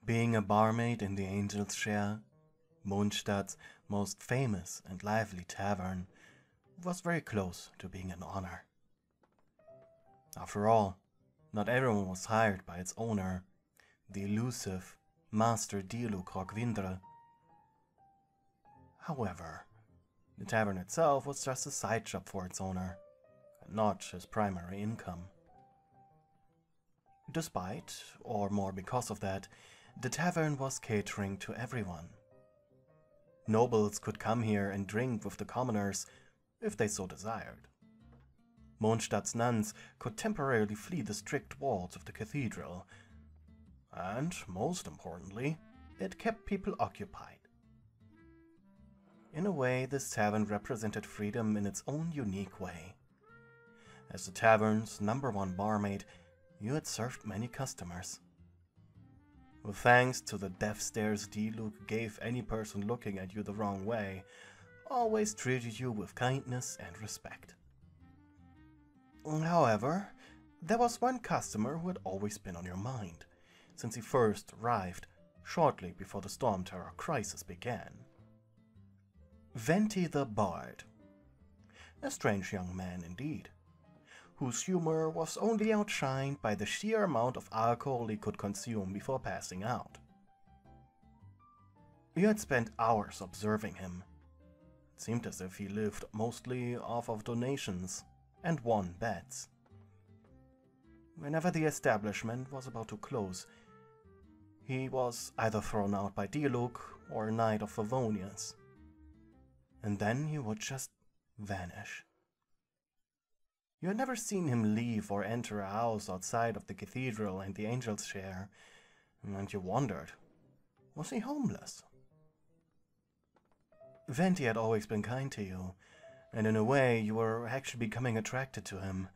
Being a barmaid in the Angel's Share, Mondstadt's most famous and lively tavern, was very close to being an honor. After all, not everyone was hired by its owner, the elusive Master Dielu Krogvindre. However, the tavern itself was just a side job for its owner, and not his primary income. Despite, or more because of that, the tavern was catering to everyone. Nobles could come here and drink with the commoners if they so desired. Mondstadt's nuns could temporarily flee the strict walls of the cathedral, and, most importantly, it kept people occupied. In a way, this tavern represented freedom in its own unique way. As the tavern's #1 barmaid, you had served many customers. With thanks to the death stares Dielu gave any person looking at you the wrong way, always treated you with kindness and respect. However, there was one customer who had always been on your mind, since he first arrived shortly before the Storm Terror crisis began. Venti the Bard. A strange young man indeed, whose humor was only outshined by the sheer amount of alcohol he could consume before passing out. You had spent hours observing him. It seemed as if he lived mostly off of donations and won bets. Whenever the establishment was about to close, he was either thrown out by Dielu or a Knight of Favonius. And then he would just vanish. You had never seen him leave or enter a house outside of the cathedral and the Angel's Share, and you wondered, was he homeless? Venti had always been kind to you, and in a way you were actually becoming attracted to him.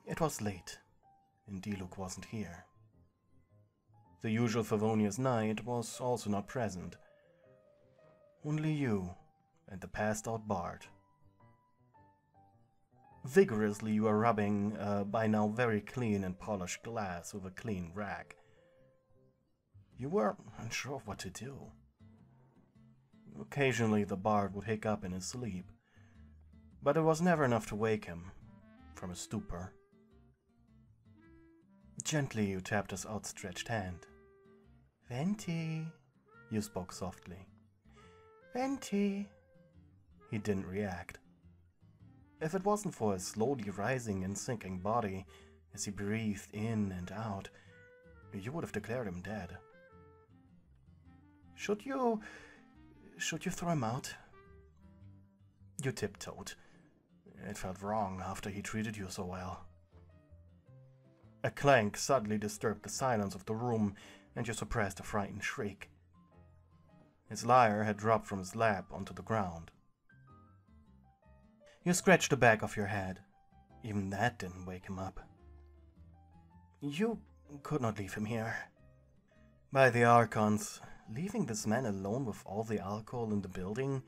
It was late, and Dielu wasn't here. The usual Favonius Knight was also not present. Only you and the passed-out bard. Vigorously you were rubbing by now very clean and polished glass with a clean rag. You were unsure of what to do. Occasionally the bard would hiccup in his sleep, but it was never enough to wake him from his stupor. Gently you tapped his outstretched hand. "Venti," you spoke softly. "Venti." He didn't react. If it wasn't for his slowly rising and sinking body as he breathed in and out, you would have declared him dead. Should you throw him out? You tiptoed. It felt wrong after he treated you so well. A clank suddenly disturbed the silence of the room, and you suppressed a frightened shriek. His lyre had dropped from his lap onto the ground. You scratched the back of your head. Even that didn't wake him up. You could not leave him here. By the Archons, leaving this man alone with all the alcohol in the building,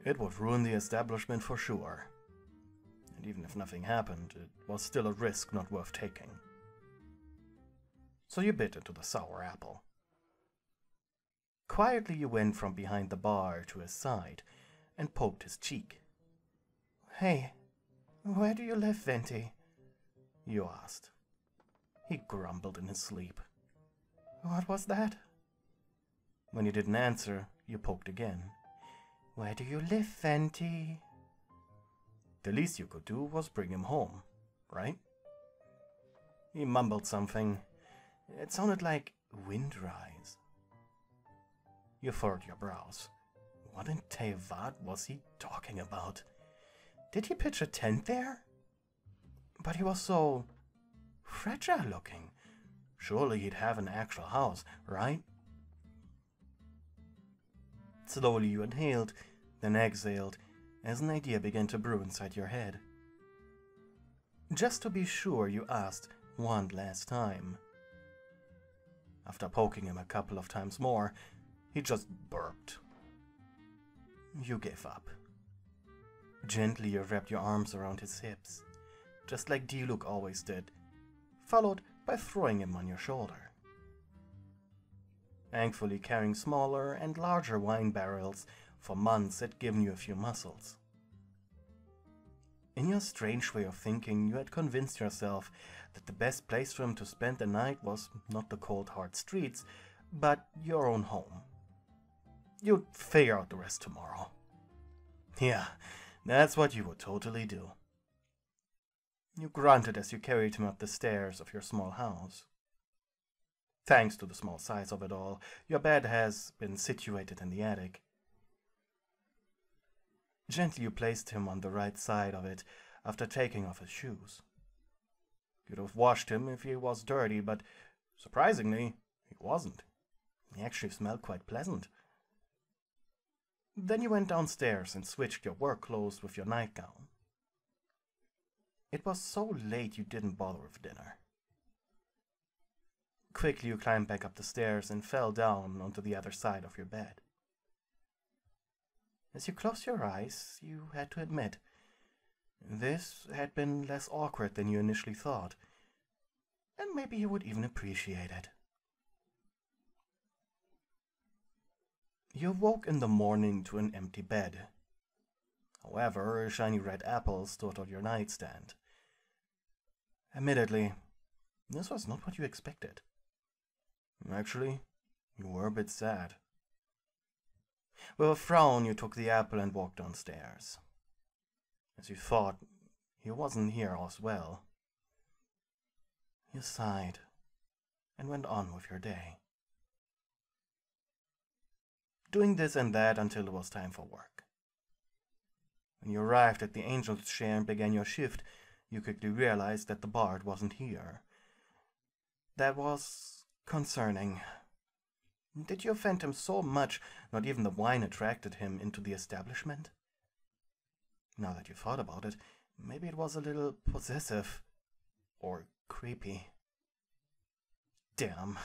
it would ruin the establishment for sure. And even if nothing happened, it was still a risk not worth taking. So you bit into the sour apple. Quietly you went from behind the bar to his side and poked his cheek. "Hey, where do you live, Venti?" you asked. He grumbled in his sleep. "What was that?" When he didn't answer, you poked again. "Where do you live, Venti?" The least you could do was bring him home, right? He mumbled something. It sounded like windrise. You furrowed your brows. What in Tevat was he talking about? Did he pitch a tent there? But he was so fragile looking. Surely he'd have an actual house, right? Slowly you inhaled, then exhaled, as an idea began to brew inside your head. Just to be sure, you asked one last time. After poking him a couple of times more, he just burped. You gave up. Gently you wrapped your arms around his hips, just like Dielu always did, followed by throwing him on your shoulder. thankfully carrying smaller and larger wine barrels for months had given you a few muscles. In your strange way of thinking, you had convinced yourself that the best place for him to spend the night was not the cold hard streets, but your own home. You'd figure out the rest tomorrow. Yeah, that's what you would totally do. You grunted as you carried him up the stairs of your small house. Thanks to the small size of it all, your bed has been situated in the attic. Gently you placed him on the right side of it after taking off his shoes. You'd have washed him if he was dirty, but surprisingly, he wasn't. He actually smelled quite pleasant. Then you went downstairs and switched your work clothes with your nightgown. It was so late you didn't bother with dinner. Quickly you climbed back up the stairs and fell down onto the other side of your bed. As you closed your eyes, you had to admit, this had been less awkward than you initially thought, and maybe you would even appreciate it. You woke in the morning to an empty bed. However, shiny red apples stood on your nightstand. Admittedly, this was not what you expected. Actually, you were a bit sad. With a frown, you took the apple and walked downstairs. As you thought, he wasn't here as well. You sighed and went on with your day, doing this and that until it was time for work. When you arrived at the angel's chair and began your shift, you quickly realized that the bard wasn't here. That was concerning. Did you offend him so much, not even the wine attracted him into the establishment? Now that you thought about it, maybe it was a little possessive. Or creepy. Damn.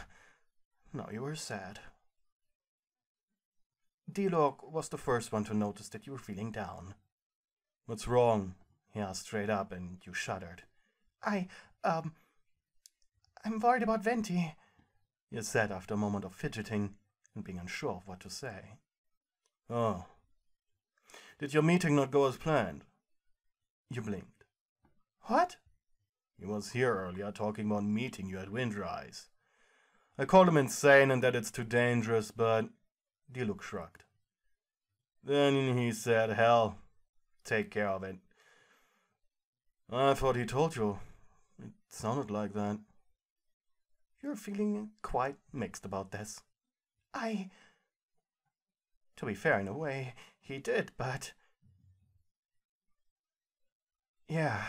Now you were sad. D-Log was the first one to notice that you were feeling down. What's wrong? He asked straight up, and you shuddered. I'm worried about Venti, you said after a moment of fidgeting and being unsure of what to say. Oh. Did your meeting not go as planned? You blinked. What? He was here earlier talking about meeting you at Windrise. I called him insane and that it's too dangerous, but D-Log shrugged. Then he said, hell, take care of it. I thought he told you. It sounded like that. You're feeling quite mixed about this. To be fair, in a way, he did, but... Yeah,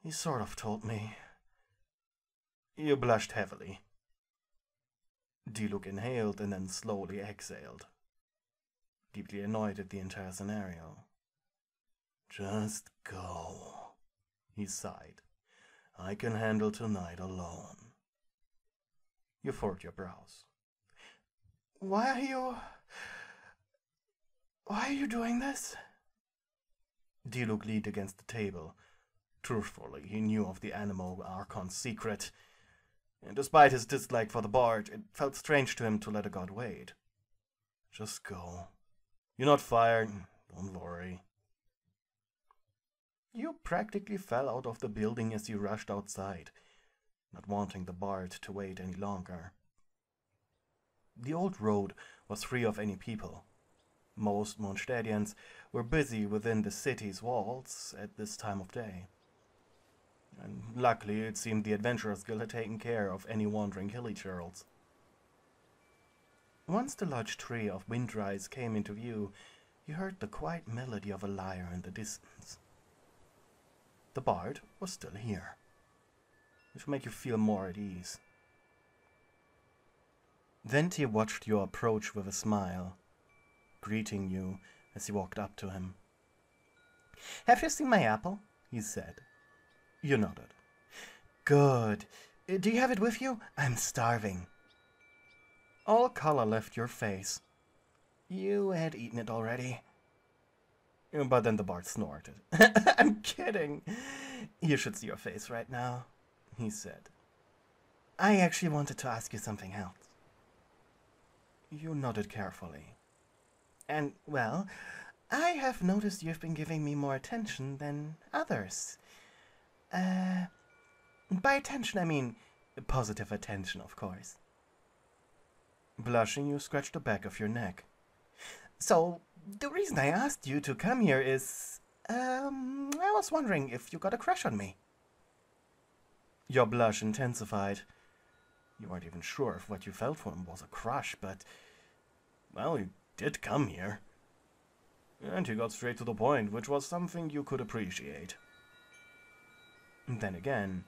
he sort of told me. You blushed heavily. D-Log inhaled and then slowly exhaled, deeply annoyed at the entire scenario. Just go, he sighed. I can handle tonight alone. You furrowed your brows. Why are you doing this? D-Log leaned against the table. Truthfully, he knew of the animal Archon's secret, and despite his dislike for the bard, it felt strange to him to let a god wait. Just go. You're not fired, don't worry. You practically fell out of the building as you rushed outside, not wanting the bard to wait any longer. The old road was free of any people. Most Mondstadians were busy within the city's walls at this time of day. And luckily, it seemed the Adventurers Guild had taken care of any wandering hilly churls. Once the large tree of Windrise came into view, you heard the quiet melody of a lyre in the distance. The bard was still here, which made you feel more at ease. Venti watched your approach with a smile, greeting you as he walked up to him. Have you seen my apple? He said. You nodded. Good. Do you have it with you? I'm starving. All color left your face. You had eaten it already. But then the bard snorted. I'm kidding. You should see your face right now, he said. I actually wanted to ask you something else. You nodded carefully. And, well, I have noticed you've been giving me more attention than others. By attention, I mean positive attention, of course. Blushing, you scratched the back of your neck. So, the reason I asked you to come here is, I was wondering if you got a crush on me. Your blush intensified. You weren't even sure if what you felt for him was a crush, but, well, you did come here. And he got straight to the point, which was something you could appreciate. And then again,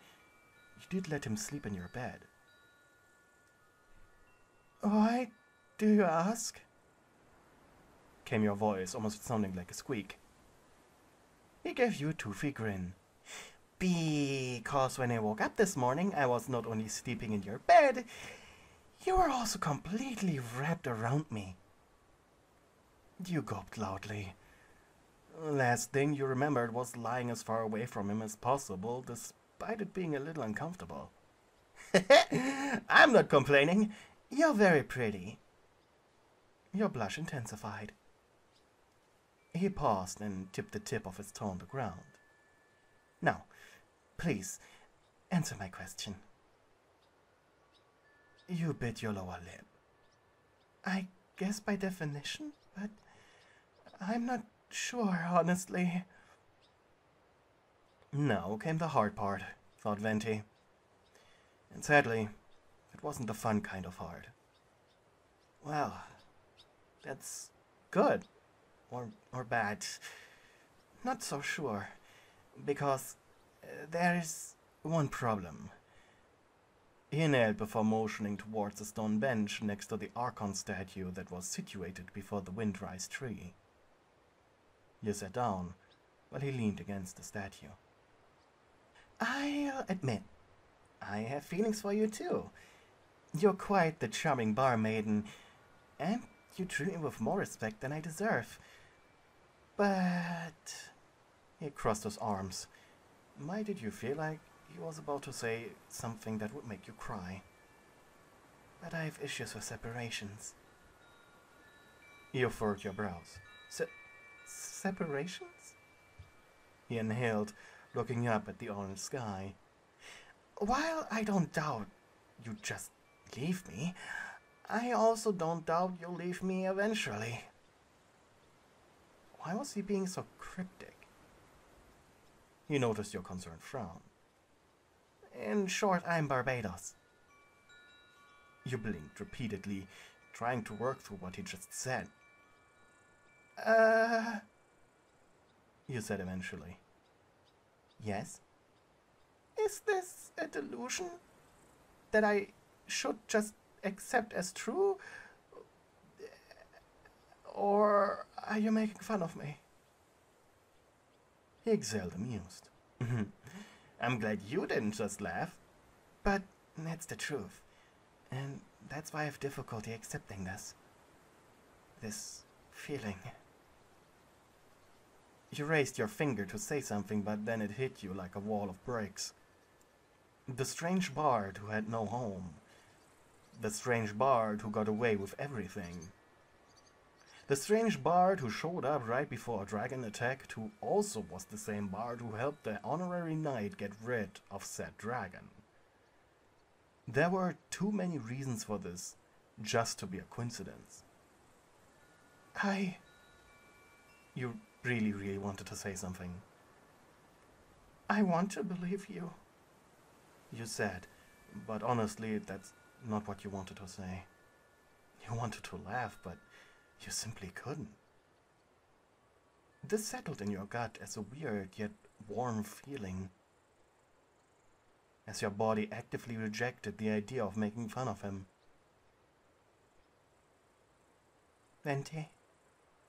you did let him sleep in your bed. Why do you ask? Came your voice, almost sounding like a squeak. He gave you a toothy grin. Because when I woke up this morning, I was not only sleeping in your bed, you were also completely wrapped around me. You gulped loudly. Last thing you remembered was lying as far away from him as possible, despite it being a little uncomfortable. I'm not complaining. You're very pretty. Your blush intensified. He paused and tipped the tip of his toe on the ground. Now, please, answer my question. You bit your lower lip. I guess by definition, but I'm not sure, honestly. Now came the hard part, thought Venti. And sadly, it wasn't the fun kind of hard. Well, that's good. Or bad. Not so sure. Because there is one problem. He knelt before motioning towards the stone bench next to the Archon statue that was situated before the Windrise tree. You sat down while he leaned against the statue. I'll admit, I have feelings for you too. You're quite the charming bar maiden, and you treat me with more respect than I deserve. But... He crossed his arms. Why did you feel like he was about to say something that would make you cry? But I have issues with separations. You furrowed your brows. Separations? He inhaled, looking up at the orange sky. While I don't doubt you just leave me, I also don't doubt you'll leave me eventually. Why was he being so cryptic? You noticed your concerned frown. In short, I'm Barbados. You blinked repeatedly, trying to work through what he just said. You said eventually. Yes? Is this a delusion that I should just accept as true? Or are you making fun of me? He exhaled, amused. I'm glad you didn't just laugh. But that's the truth. And that's why I have difficulty accepting this. This feeling. You raised your finger to say something, but then it hit you like a wall of bricks. The strange bard who had no home. The strange bard who got away with everything. The strange bard who showed up right before a dragon attacked, who also was the same bard who helped the honorary knight get rid of said dragon. There were too many reasons for this, just to be a coincidence. You really wanted to say something. I want to believe you. You said, but honestly, that's not what you wanted to say. You wanted to laugh, but you simply couldn't. This settled in your gut as a weird yet warm feeling, as your body actively rejected the idea of making fun of him. Venti,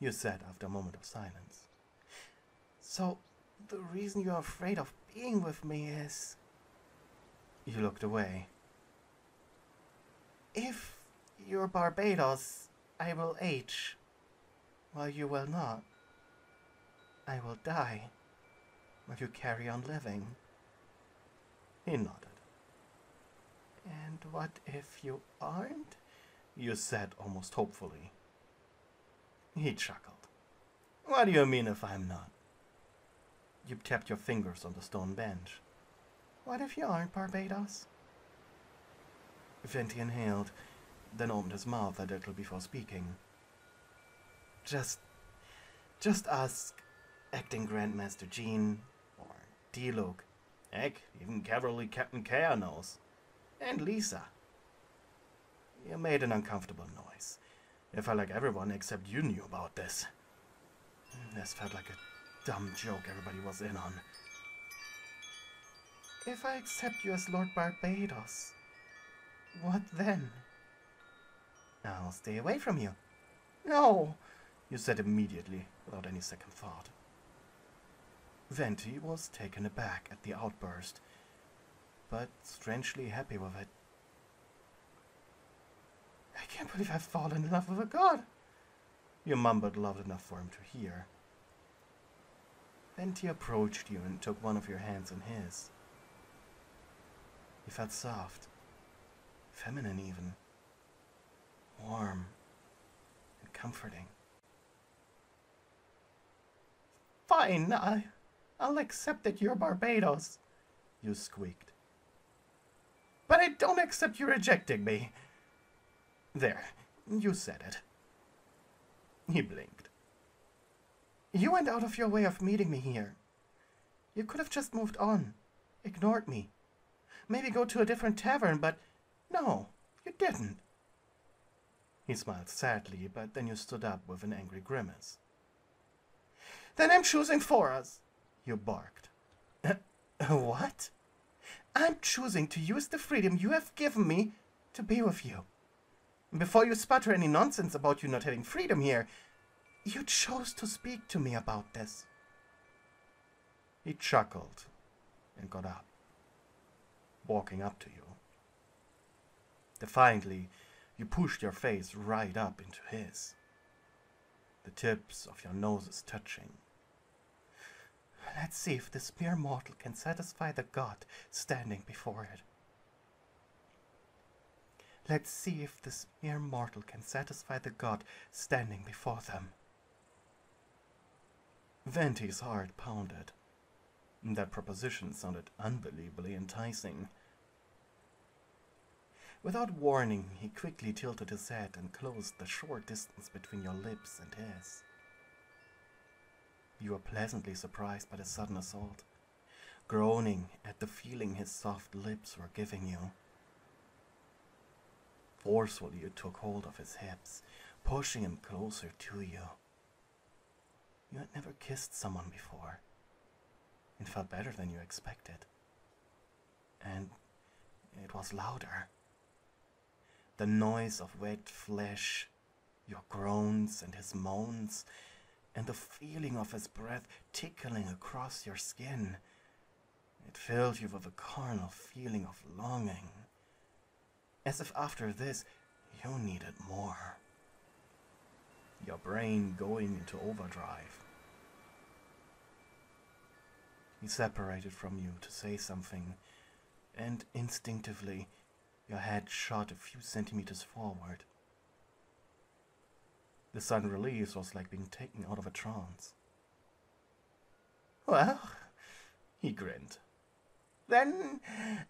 you said after a moment of silence. So, the reason you're afraid of being with me is... You looked away. If you're Barbados, I will age, while you will not. I will die, while you carry on living. He nodded. And what if you aren't? you said almost hopefully. He chuckled. What do you mean if I'm not? You tapped your fingers on the stone bench. What if you aren't, Barbados? Venti inhaled, then opened his mouth a little before speaking. Just ask Acting Grandmaster Jean, or D-Luke. Heck, even Cavalry Captain Kea knows. And Lisa. You made an uncomfortable noise. It felt like everyone except you knew about this. This felt like a dumb joke everybody was in on. If I accept you as Lord Barbados, what then? I'll stay away from you. No, you said immediately, without any second thought. Venti was taken aback at the outburst, but strangely happy with it. I can't believe I've fallen in love with a god. You mumbled loud enough for him to hear. Venti approached you and took one of your hands in his. He felt soft, feminine even, warm and comforting. Fine, I'll accept that you're Barbados, you squeaked. But I don't accept you rejecting me. There, you said it. He blinked. You went out of your way of meeting me here. You could have just moved on, ignored me. Maybe go to a different tavern, but no, you didn't. He smiled sadly, but then you stood up with an angry grimace. Then I'm choosing for us, you barked. What? I'm choosing to use the freedom you have given me to be with you. Before you sputter any nonsense about you not having freedom here, you chose to speak to me about this. He chuckled and got up, walking up to you. Defiantly, you pushed your face right up into his, the tips of your noses touching. Let's see if this mere mortal can satisfy the god standing before it. Let's see if this mere mortal can satisfy the god standing before them. Venti's heart pounded. That proposition sounded unbelievably enticing. Without warning, he quickly tilted his head and closed the short distance between your lips and his. You were pleasantly surprised by the sudden assault, groaning at the feeling his soft lips were giving you. Forcefully you took hold of his hips, pushing him closer to you. You had never kissed someone before. It felt better than you expected. And it was louder. The noise of wet flesh, your groans and his moans, and the feeling of his breath tickling across your skin. It filled you with a carnal feeling of longing, as if after this you needed more. Your brain going into overdrive. He separated from you to say something, and instinctively your head shot a few centimeters forward. The sudden release was like being taken out of a trance. Well, he grinned. Then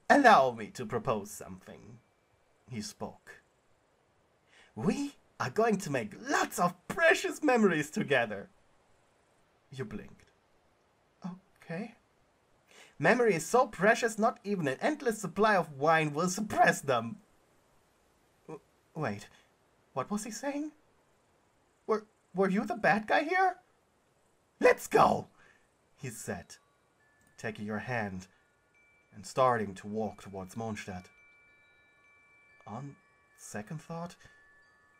allow me to propose something. He spoke. We are going to make lots of precious memories together. You blinked. Okay. Memory is so precious, not even an endless supply of wine will suppress them. Wait, what was he saying? Were you the bad guy here? Let's go, he said, taking your hand and starting to walk towards Mondstadt. On second thought,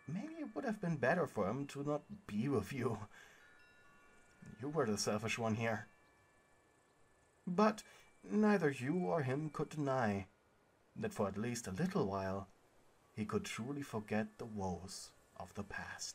maybe it would have been better for him to not be with you. You were the selfish one here. But neither you or him could deny that for at least a little while he could truly forget the woes of the past.